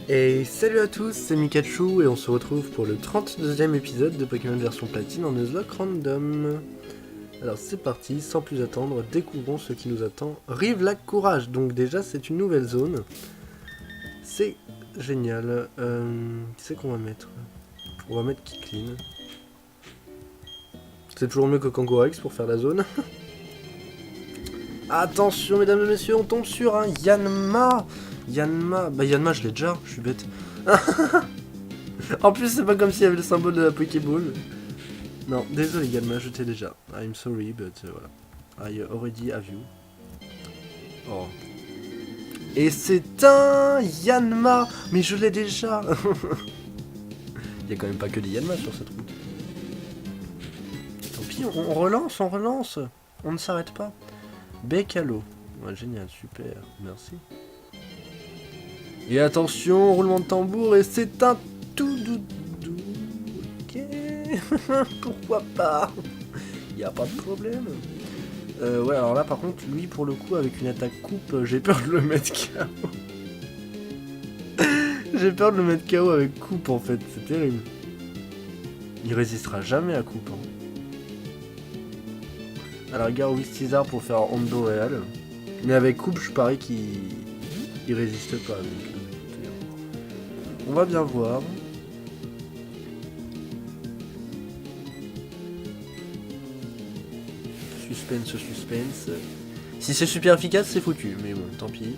Et salut à tous, c'est Mikachu et on se retrouve pour le 32e épisode de Pokémon version platine en Nuzlocke Random. Alors c'est parti, sans plus attendre, découvrons ce qui nous attend. Rive-Lac Courage, donc déjà c'est une nouvelle zone. C'est génial. Qu'est-ce qu'on va mettre? On va mettre Kiklin. C'est toujours mieux que Kangorex pour faire la zone. Attention mesdames et messieurs, on tombe sur un Yanma. Yanma je l'ai déjà, je suis bête. En plus c'est pas comme s'il y avait le symbole de la Pokéball. Non, désolé Yanma, je t'ai déjà. I'm sorry, but voilà. I already have you. Oh. Et c'est un Yanma. Mais je l'ai déjà. Il y a quand même pas que des Yanma sur cette route. Tant pis, on relance. On ne s'arrête pas. Bécalo. Ouais, génial, super, merci. Et attention, roulement de tambour, et c'est un tout doudou. Ok. Pourquoi pas? Y a pas de problème. Ouais, alors là, par contre, lui, pour le coup, avec une attaque coupe, j'ai peur de le mettre KO. J'ai peur de le mettre KO avec coupe, en fait, c'est terrible. Il résistera jamais à coupe. Hein. Alors, regarde Wistizar pour faire Hondo réel. Mais avec coupe, je parie qu'il résiste pas. Donc, on va bien voir. Suspense. Si c'est super efficace, c'est foutu. Mais bon, tant pis.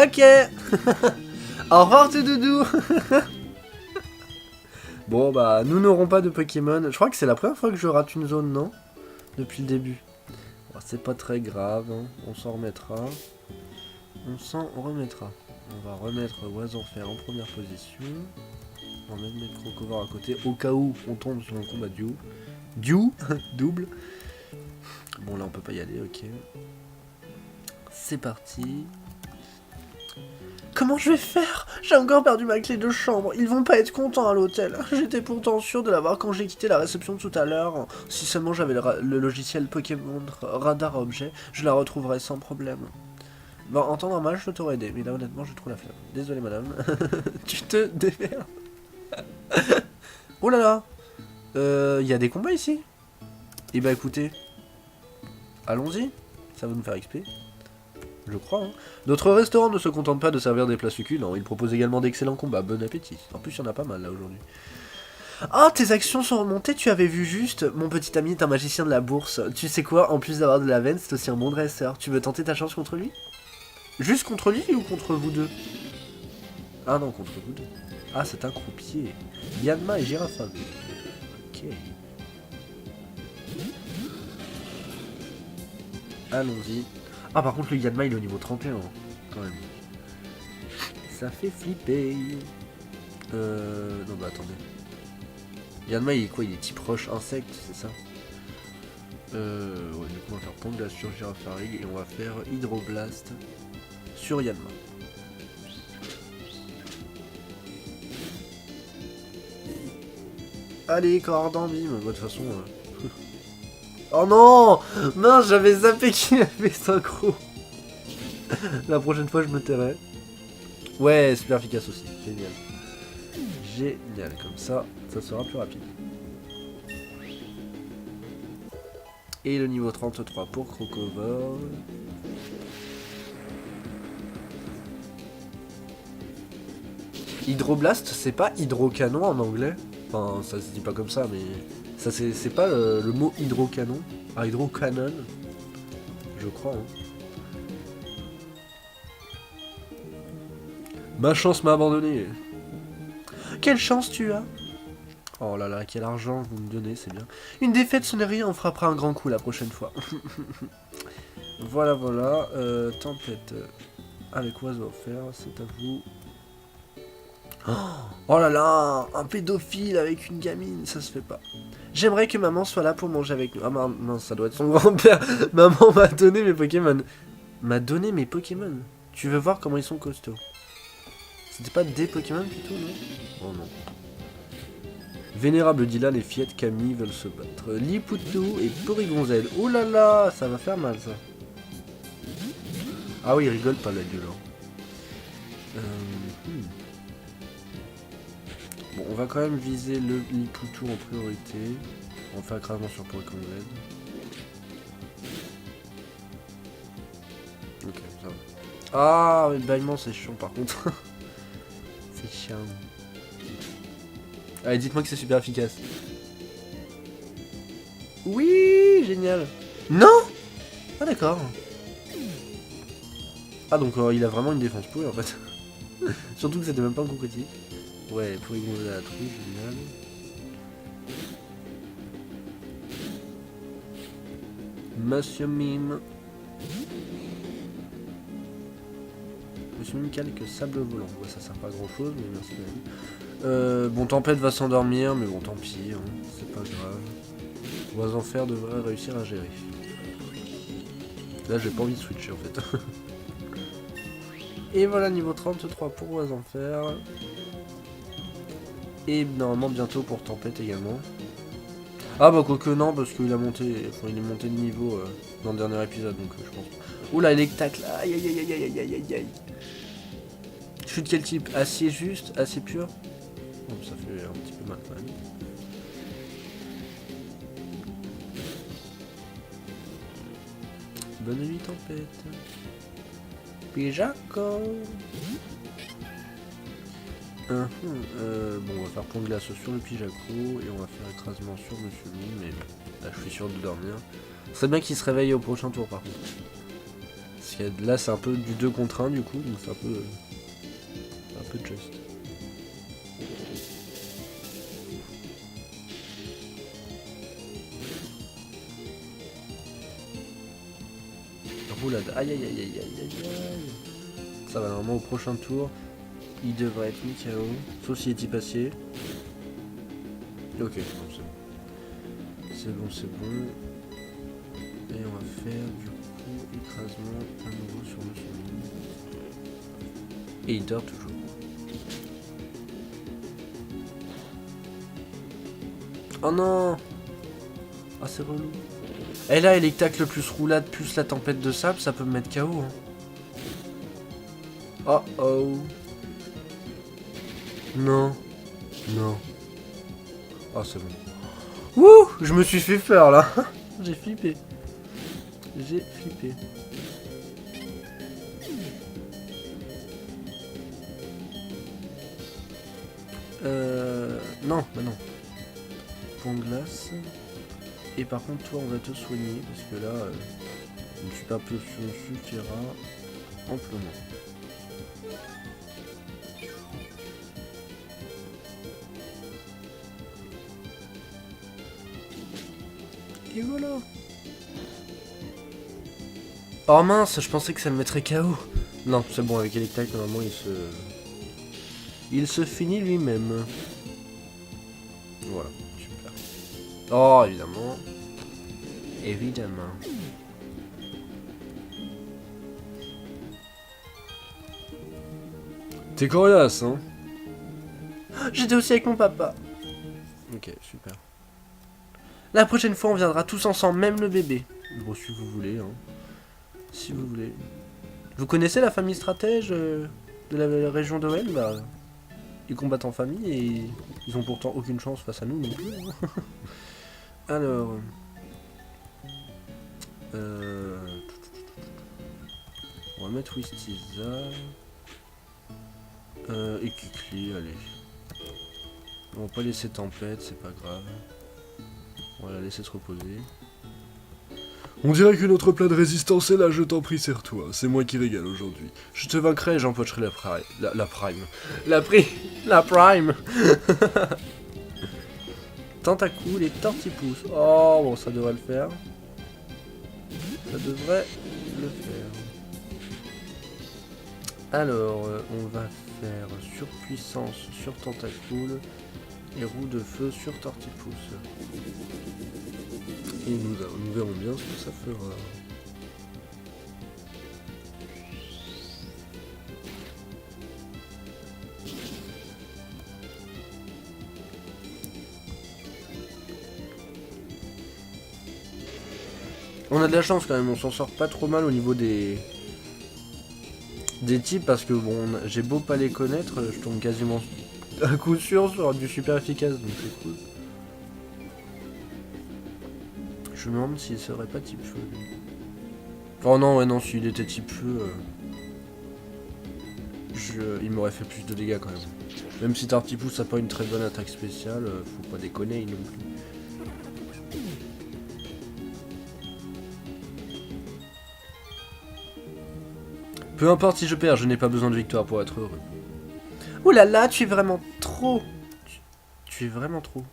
Ok. Au revoir, tout doudou. Bon, bah, nous n'aurons pas de Pokémon. Je crois que c'est la première fois que je rate une zone, non? Depuis le début. Bon, c'est pas très grave, hein. On s'en remettra. On va remettre Oisenfer en première position. On va même mettre Crocovar à côté, au cas où on tombe sur un combat double. Bon, là on peut pas y aller, ok. C'est parti. Comment je vais faire? J'ai encore perdu ma clé de chambre. Ils vont pas être contents à l'hôtel. J'étais pourtant sûr de l'avoir quand j'ai quitté la réception tout à l'heure. Si seulement j'avais le logiciel Pokémon Radar Objet, je la retrouverais sans problème. Bon, en temps normal, je t'aurais aidé, mais là, honnêtement, j'ai trop la flemme. Désolé, madame. Tu te démerdes. Oh là là. Y a des combats ici? Eh bah, écoutez. Allons-y. Ça va nous faire XP. Je crois, hein. Notre restaurant ne se contente pas de servir des plats succulents. Il propose également d'excellents combats. Bon appétit. En plus, il y en a pas mal, là, aujourd'hui. Ah, tes actions sont remontées, tu avais vu juste. Mon petit ami est un magicien de la bourse. Tu sais quoi, en plus d'avoir de la veine, c'est aussi un bon dresseur. Tu veux tenter ta chance contre lui? Juste contre lui ou contre vous deux? Ah non, contre vous deux. Ah, c'est un croupier. Yanma et Girafa. Ok. Allons-y. Ah, par contre, le Yanma, il est au niveau 31, quand même. Ça fait flipper. Non, bah attendez. Yanma, il est quoi? Il est type roche insecte, c'est ça? Ouais, du coup, on va faire Panda sur Girafarig et on va faire Hydroblast sur Yanma. Allez, Cordon bim. De toute façon... Oh non! Mince, j'avais zappé qu'il avait synchro. La prochaine fois, je me tairai. Ouais, super efficace aussi. Génial. Génial, comme ça sera plus rapide. Et le niveau 33 pour Crocovar. Hydroblast, c'est pas hydrocanon en anglais? Enfin, ça se dit pas comme ça, mais... ça c'est pas le mot hydrocanon? Ah, hydrocanon? Je crois, hein. Ma chance m'a abandonné. Quelle chance tu as? Oh là là, quel argent vous me donnez, c'est bien. Une défaite, ce n'est rien, on frappera un grand coup la prochaine fois. Voilà. Tempête avec oiseau offert, c'est à vous. Oh là là, un pédophile avec une gamine, ça se fait pas. J'aimerais que maman soit là pour manger avec nous. Ah mince, ça doit être son grand-père. Maman m'a donné mes Pokémon. Tu veux voir comment ils sont costauds? C'était pas des Pokémon plutôt, non? Oh non. Vénérable Dylan et Fiette Camille veulent se battre. Lipoutou et Porygonzel. Oh là là, ça va faire mal ça. Ah oui, il rigole pas là, violent. Hmm. Bon, on va quand même viser le Lipoutou en priorité. On fait écrasement sur Pokémon Z. Ok, ça va. Ah, le bâillement c'est chiant par contre. C'est chiant. Allez, dites-moi que c'est super efficace. Oui, génial. Non. Ah d'accord. Ah donc il a vraiment une défense pourrie en fait. Surtout que c'était même pas un coup critique. Ouais, pour égonfler la trouille, génial. Monsieur Mime. Monsieur Mime calque sable volant. Ouais, ça sert pas à grand chose, mais merci quand même. Bon, Tempête va s'endormir, mais bon, tant pis, hein, c'est pas grave. Oisenfer devrait réussir à gérer. Là, j'ai pas envie de switcher en fait. Et voilà, niveau 33 pour Oisenfer. Et normalement bientôt pour Tempête également. Ah bah quoique non, parce qu'il a monté, enfin, il est monté de niveau dans le dernier épisode, donc je pense. Oula, électacle, aïe aïe aïe aïe aïe aïe aïe aïe. Je suis de quel type? Acier juste? Acier pur? Bon, ça fait un petit peu mal quand même. Bonne nuit Tempête. Pijaco. Bon, on va faire point de glace sur le Pijaco et on va faire écrasement sur Monsieur Mime, mais là je suis sûr de dormir. Ce serait bien qu'il se réveille au prochain tour par contre. Parce que là c'est un peu du 2 contre 1 du coup, donc c'est un peu just. Roulade, aïe aïe aïe aïe aïe aïe aïe. Ça va normalement au prochain tour. Il devrait être mis KO, sauf s'il est type acier. Ok, c'est bon. C'est bon, c'est bon. Et on va faire du coup écrasement à nouveau sur le Mime. Et il dort toujours. Oh non. Ah c'est relou. Et là, électacle plus roulade plus la tempête de sable, ça peut me mettre KO. Hein. Oh oh. Non. Non. Oh c'est bon. Wouh, je me suis fait peur là. J'ai flippé. J'ai flippé. Non, bah non. Pont de glace. Et par contre, toi, on va te soigner parce que là, une super potion suffira amplement. Et voilà. Oh mince, je pensais que ça me mettrait KO. Non, c'est bon, avec Electac, normalement, il se finit lui-même. Voilà, super. Oh, évidemment. Évidemment. T'es coriace, hein? J'étais aussi avec mon papa. Ok, super. La prochaine fois, on viendra tous ensemble, même le bébé. Bon, si vous voulez, hein. Si vous voulez. Vous connaissez la famille stratège de la région de Well? Bah, ils combattent en famille et ils ont pourtant aucune chance face à nous non plus. Alors... on va mettre Wistiza. Et Kikli, allez. On va pas laisser Tempête, c'est pas grave. On va la laisser se reposer. On dirait que notre plat de résistance est là, je t'en prie, serre-toi. C'est moi qui régale aujourd'hui. Je te vaincrai et j'empocherai la prime. La prime. Tentacool et Tortipousse. Oh, bon, ça devrait le faire. Ça devrait le faire. Alors, on va faire surpuissance sur Tentacool et roue de feu sur Tortipousse. Et nous verrons bien ce que ça fera. On a de la chance quand même, on s'en sort pas trop mal au niveau des Des types parce que bon, j'ai beau pas les connaître, je tombe quasiment à coup sûr sur du super efficace, donc c'est cool. Je me demande s'il serait pas type feu. Lui. Oh non, ouais, non, s'il était type feu, il m'aurait fait plus de dégâts quand même. Même si Tartipousse a pas une très bonne attaque spéciale, faut pas déconner non plus. Peu importe si je perds, je n'ai pas besoin de victoire pour être heureux. Oh là là, tu es vraiment trop. Tu es vraiment trop.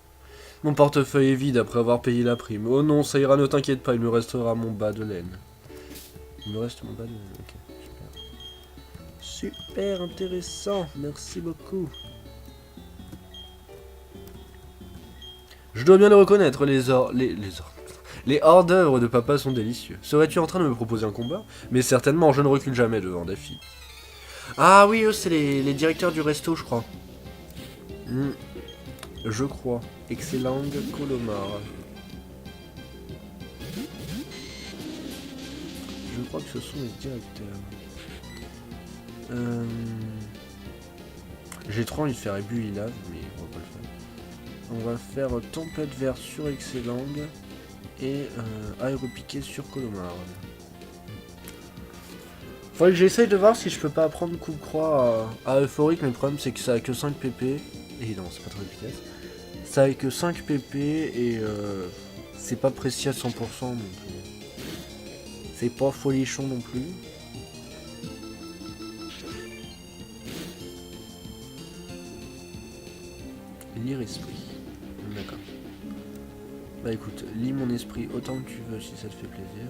Mon portefeuille est vide après avoir payé la prime. Oh non, ça ira, ne t'inquiète pas, il me restera mon bas de laine. Il me reste mon bas de laine, ok. Super. Super intéressant, merci beaucoup. Je dois bien le reconnaître, les hors-d'œuvre de papa sont délicieux. Serais-tu en train de me proposer un combat? Mais certainement, je ne recule jamais devant des filles. Ah oui, eux, c'est les directeurs du resto, je crois. Je crois. Excellent Colomar. Je crois que ce sont les directeurs. J'ai trop envie de faire Ébu Ilave, mais on va pas le faire. On va faire Tempête Verte sur Excellent et Aéropiqué sur Colomar. Faudrait que j'essaye de voir si je peux pas apprendre coup-croix à Euphorique, mais le problème c'est que ça a que 5 pp. Et non, c'est pas très efficace. Ça a que 5 pp et c'est pas précis à 100%, donc c'est pas folichon non plus. Lire esprit. D'accord. Bah écoute, lis mon esprit autant que tu veux si ça te fait plaisir.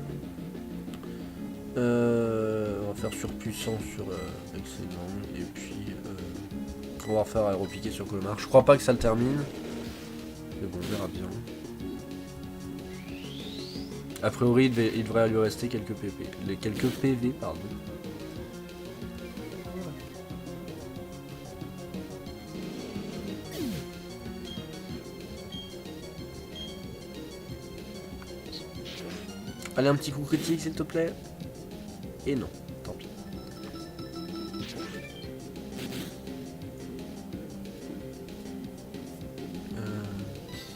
On va faire surpuissant sur Excellent et puis on va refaire aéropiqué sur Colomar. Je crois pas que ça le termine. Mais bon, on verra bien. A priori, il devrait lui rester quelques PP. Quelques PV, pardon. Allez, un petit coup critique, s'il te plaît. Et non, tant pis.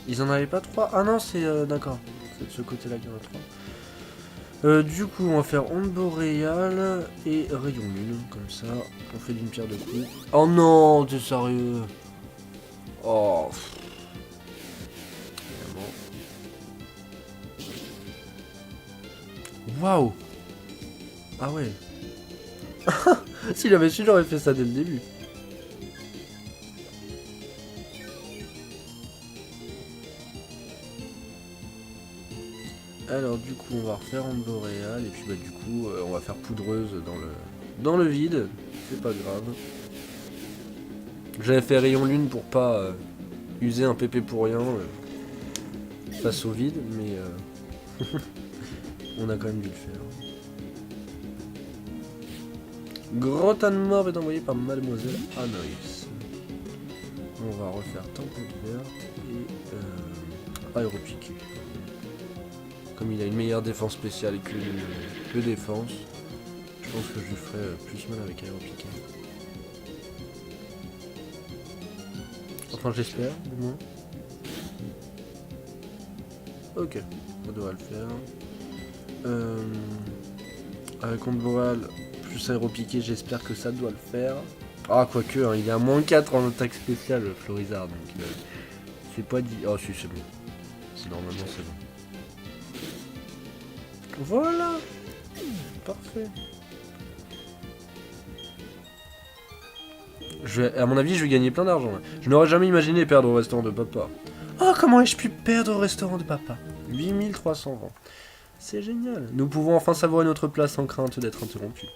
Ils en avaient pas 3? Ah non, c'est d'accord. C'est de ce côté-là qu'il y en a 3. Du coup, on va faire onde boréale et rayon lune. Comme ça, on fait d'une pierre deux coups. Oh non, t'es sérieux? Oh. Waouh. Ah ouais. S'il avait su, j'aurais fait ça dès le début. Alors du coup on va refaire onde boréale et puis bah du coup on va faire poudreuse dans le vide. C'est pas grave. J'avais fait rayon lune pour pas user un PP pour rien face au vide, mais on a quand même dû le faire. Grotte à mort est envoyé par Mademoiselle Anoïs. On va refaire tempête verte et aéropiqué. Comme il a une meilleure défense spéciale que défense, je pense que je lui ferai plus mal avec aéropiqué. Enfin j'espère, du moins. Ok, ça devrait le faire. Avec onde boréale plus aéropiqué, j'espère que ça doit le faire. Ah, quoique, hein, il est à moins 4 en attaque spéciale, Florizard, donc c'est pas dit. Oh, si, c'est bon. Normalement, c'est bon. Voilà. Parfait. À mon avis, je vais gagner plein d'argent. Je n'aurais jamais imaginé perdre au restaurant de papa. Oh, comment ai-je pu perdre au restaurant de papa? 8320. C'est génial. Nous pouvons enfin savourer notre place sans crainte d'être interrompus.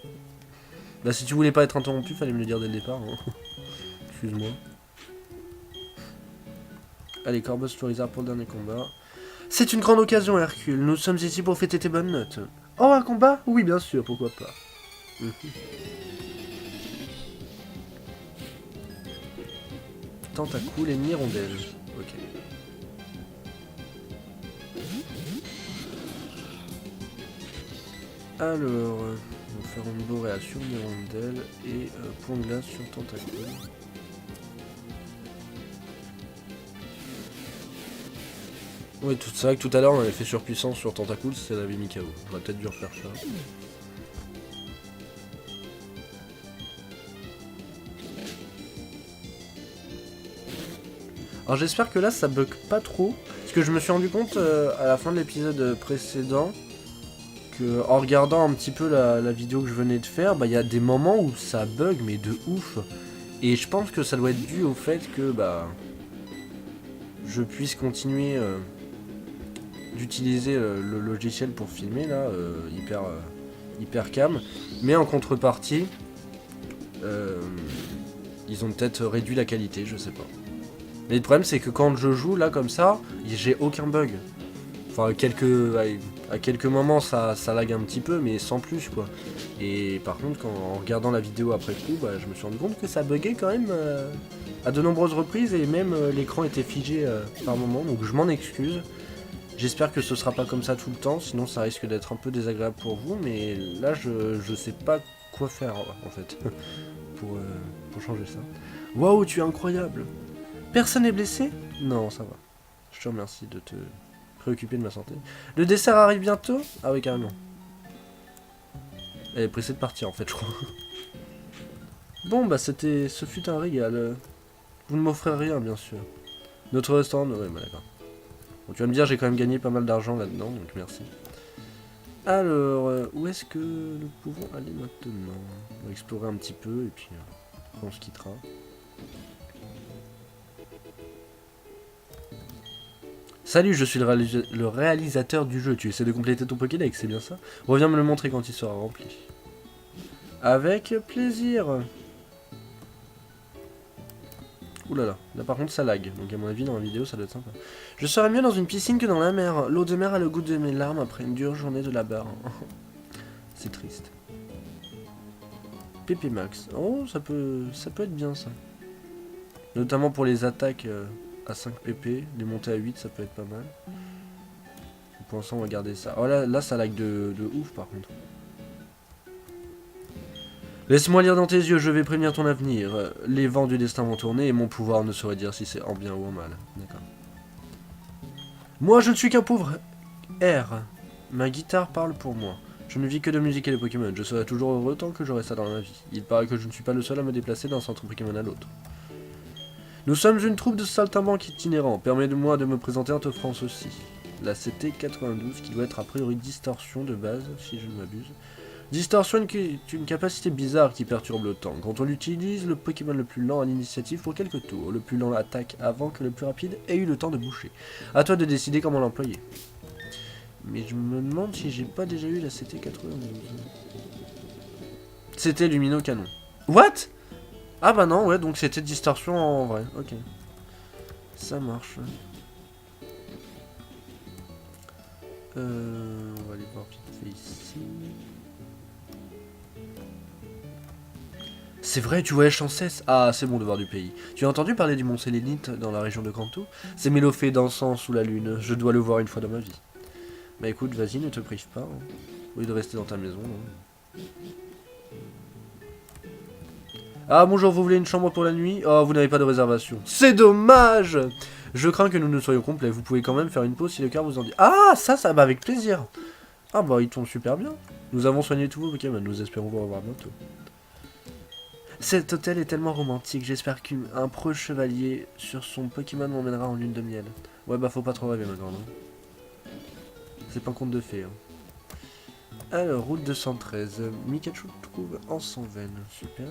Bah, si tu voulais pas être interrompu, fallait me le dire dès le départ. Hein. Excuse-moi. Allez, Corbos Florizard pour le dernier combat. C'est une grande occasion, Hercule. Nous sommes ici pour fêter tes bonnes notes. Oh, un combat? Oui, bien sûr, pourquoi pas. Tentacule et Mirondelle. Ok. Alors, on faire une boréa sur Mirandelle et pont de glace sur Tentacule. Oui, c'est vrai que tout à l'heure on avait fait surpuissance sur Tentacule, c'est la mis KO. On va peut-être dû refaire ça. Alors j'espère que là ça bug pas trop, parce que je me suis rendu compte à la fin de l'épisode précédent que en regardant un petit peu la vidéo que je venais de faire, bah il y a des moments où ça bug mais de ouf. Et je pense que ça doit être dû au fait que bah je puisse continuer d'utiliser le logiciel pour filmer là, hyper cam, mais en contrepartie ils ont peut-être réduit la qualité, je sais pas. Mais le problème c'est que quand je joue là comme ça, j'ai aucun bug. Enfin à quelques moments ça lag un petit peu mais sans plus quoi. Et par contre en regardant la vidéo après coup, bah, je me suis rendu compte que ça buguait quand même à de nombreuses reprises et même l'écran était figé par moment, donc je m'en excuse. J'espère que ce sera pas comme ça tout le temps, sinon ça risque d'être un peu désagréable pour vous, mais là je sais pas quoi faire en fait pour changer ça. Waouh, tu es incroyable! Personne n'est blessé? Non, ça va. Je te remercie de te préoccuper de ma santé. Le dessert arrive bientôt? Ah oui, carrément. Elle est pressée de partir en fait, je crois. Bon, bah ce fut un régal. Vous ne m'offrez rien, bien sûr. Notre restaurant, ouais, bah d'accord. Bon, tu vas me dire, j'ai quand même gagné pas mal d'argent là-dedans, donc merci. Alors, où est-ce que nous pouvons aller maintenant? On va explorer un petit peu et puis après on se quittera. Salut, je suis le réalisateur du jeu. Tu essaies de compléter ton Pokédex, c'est bien ça? Reviens me le montrer quand il sera rempli. Avec plaisir. Ouh là là, là par contre ça lag, donc à mon avis dans la vidéo ça doit être sympa. Je serais mieux dans une piscine que dans la mer. L'eau de mer a le goût de mes larmes après une dure journée de labeur. C'est triste. PP Max. Oh, ça peut être bien ça. Notamment pour les attaques à 5 PP, les montées à 8 ça peut être pas mal. Pour l'instant on va garder ça. Oh là ça lag de ouf par contre. Laisse-moi lire dans tes yeux, je vais prévenir ton avenir. Les vents du destin vont tourner et mon pouvoir ne saurait dire si c'est en bien ou en mal. D'accord. Moi, je ne suis qu'un pauvre R. Ma guitare parle pour moi. Je ne vis que de musique et de Pokémon. Je serai toujours heureux tant que j'aurai ça dans ma vie. Il paraît que je ne suis pas le seul à me déplacer d'un centre Pokémon à l'autre. Nous sommes une troupe de saltimbanques itinérants. Permets-moi de me présenter en t'offrant ceci. La CT92, qui doit être a priori distorsion de base, si je ne m'abuse. Distorsion est une capacité bizarre qui perturbe le temps. Quand on utilise, le Pokémon le plus lent a l'initiative pour quelques tours. Le plus lent attaque avant que le plus rapide ait eu le temps de boucher. A toi de décider comment l'employer. Mais je me demande si j'ai pas déjà eu la CT92. C'était Lumino Canon. What? Ah bah non, ouais, donc c'était Distorsion en vrai. Ok. Ça marche. On va aller voir vite fait ici. C'est vrai, tu voyages sans cesse. Ah, c'est bon de voir du pays. Tu as entendu parler du mont Sélénite dans la région de Kanto? C'est Mélophée dansant sous la lune. Je dois le voir une fois dans ma vie. Bah écoute, vas-y, ne te prive pas. Hein. Au lieu de rester dans ta maison. Hein. Ah bonjour, vous voulez une chambre pour la nuit? Oh, vous n'avez pas de réservation. C'est dommage! Je crains que nous ne soyons complets. Vous pouvez quand même faire une pause si le cœur vous en dit. Ah, ça, bah avec plaisir. Ah bah, ils tombent super bien. Nous avons soigné tous vos Pokémon. Nous espérons vous revoir bientôt. Cet hôtel est tellement romantique, j'espère qu'un preux chevalier sur son Pokémon m'emmènera en lune de miel. Ouais bah faut pas trop rêver ma grande. Hein. C'est pas un conte de fées. Hein. Alors, route 213. Mikachu trouve encens veine. Super.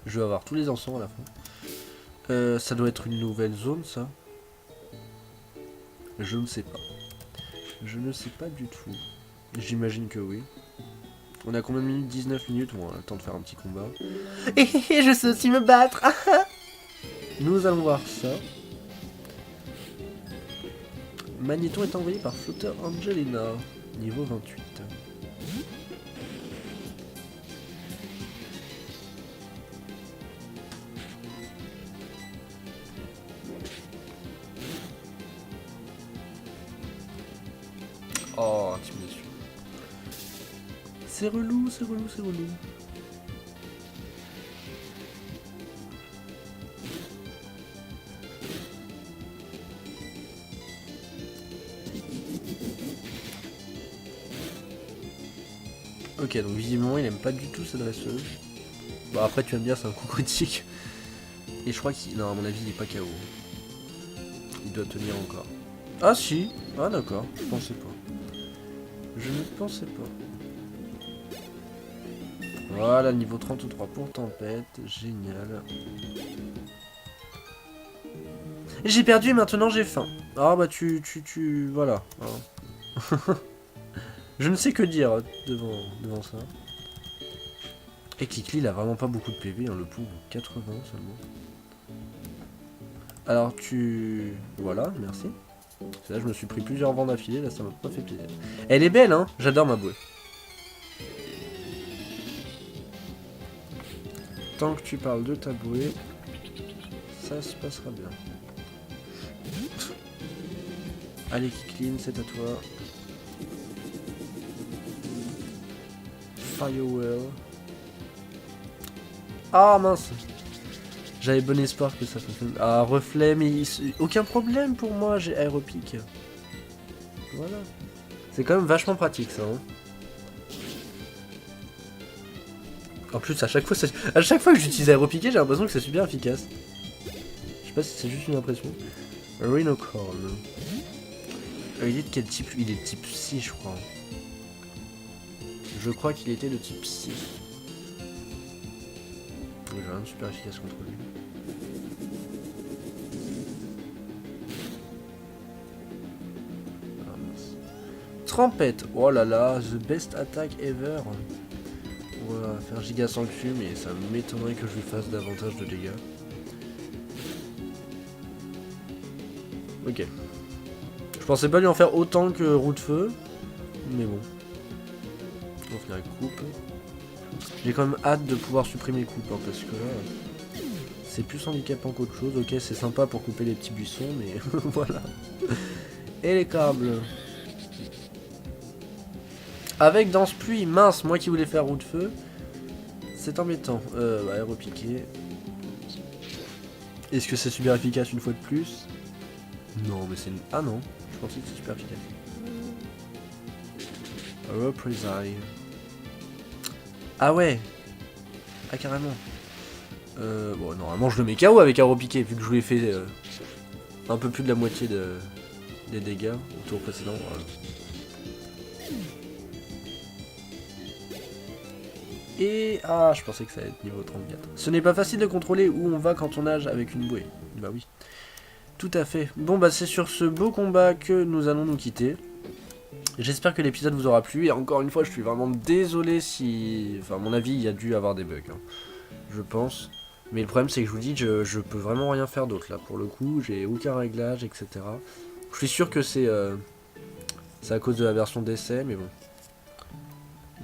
Je vais avoir tous les encens à la fin. Ça doit être une nouvelle zone ça. Je ne sais pas. Je ne sais pas du tout. J'imagine que oui. On a combien de minutes? 19 minutes, on a le temps de faire un petit combat. Et je sais aussi me battre. Nous allons voir ça. Magnéton est envoyé par Flotteur Angelina, niveau 28. Oh, intimidation. C'est relou, c'est relou, c'est relou. Ok, donc visiblement il aime pas du tout cette dresseuse. Bon après tu vas me dire c'est un coup critique. Et je crois qu'il... Non à mon avis il est pas KO. Il doit tenir encore. Ah si. Ah d'accord, je pensais pas. Je ne pensais pas. Voilà, niveau 33 pour tempête, génial. J'ai perdu et maintenant j'ai faim. Ah bah voilà. Hein. Je ne sais que dire devant ça. Et Kikli, il a vraiment pas beaucoup de PV, hein, le pauvre. 80 seulement. Alors Voilà, merci. Là, je me suis pris plusieurs vents d'affilée, là, ça m'a pas fait plaisir. Elle est belle, hein. J'adore ma bouée. Tant que tu parles de ta bouée, ça se passera bien. Allez, Kikli, c'est à toi. Firewall. Ah mince. J'avais bon espoir que ça fonctionne. Ah, reflet, mais aucun problème pour moi, j'ai aéropique. Voilà. C'est quand même vachement pratique ça. Hein. En plus, à chaque fois que j'utilise aéropiqué, j'ai l'impression que c'est super efficace. Je sais pas si c'est juste une impression. Rhinocorn. Il est de quel type? Il est de type psy, je crois. Je crois qu'il était de type psy. J'ai rien de super efficace contre lui. Ah, mince. Trempette. Oh là là, the best attack ever. On va faire giga sans le cul, mais ça m'étonnerait que je lui fasse davantage de dégâts. Ok. Je pensais pas lui en faire autant que roue de feu, mais bon. On va finir avec coupe. J'ai quand même hâte de pouvoir supprimer coupe, hein, parce que là, c'est plus handicapant qu'autre chose. Ok, c'est sympa pour couper les petits buissons, mais voilà. Et les câbles. Avec danse pluie, mince, moi qui voulais faire roue de feu. C'est embêtant. Aéropiqué. Est-ce que c'est super efficace une fois de plus? Non, mais c'est une... Ah non, je pensais que c'était super efficace. Reprisal. Ah ouais. Ah carrément. Bon, normalement je le mets KO avec aéropiqué, vu que je lui ai fait un peu plus de la moitié des dégâts au tour précédent. Voilà. Et... Ah, je pensais que ça allait être niveau 34. Ce n'est pas facile de contrôler où on va quand on nage avec une bouée. Bah oui. Tout à fait. Bon bah c'est sur ce beau combat que nous allons nous quitter. J'espère que l'épisode vous aura plu. Et encore une fois, je suis vraiment désolé si... Enfin, à mon avis, il y a dû avoir des bugs. Hein. Je pense. Mais le problème, c'est que je vous dis, je peux vraiment rien faire d'autre là. Pour le coup, j'ai aucun réglage, etc. Je suis sûr que c'est à cause de la version d'essai, mais bon.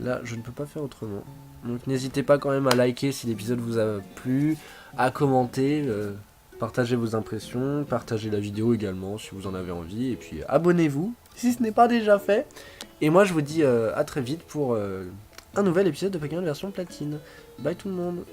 Là, je ne peux pas faire autrement. Donc n'hésitez pas quand même à liker si l'épisode vous a plu, à commenter, partagez vos impressions, partagez la vidéo également si vous en avez envie, et puis abonnez-vous si ce n'est pas déjà fait. Et moi je vous dis à très vite pour un nouvel épisode de Pokémon version platine. Bye tout le monde.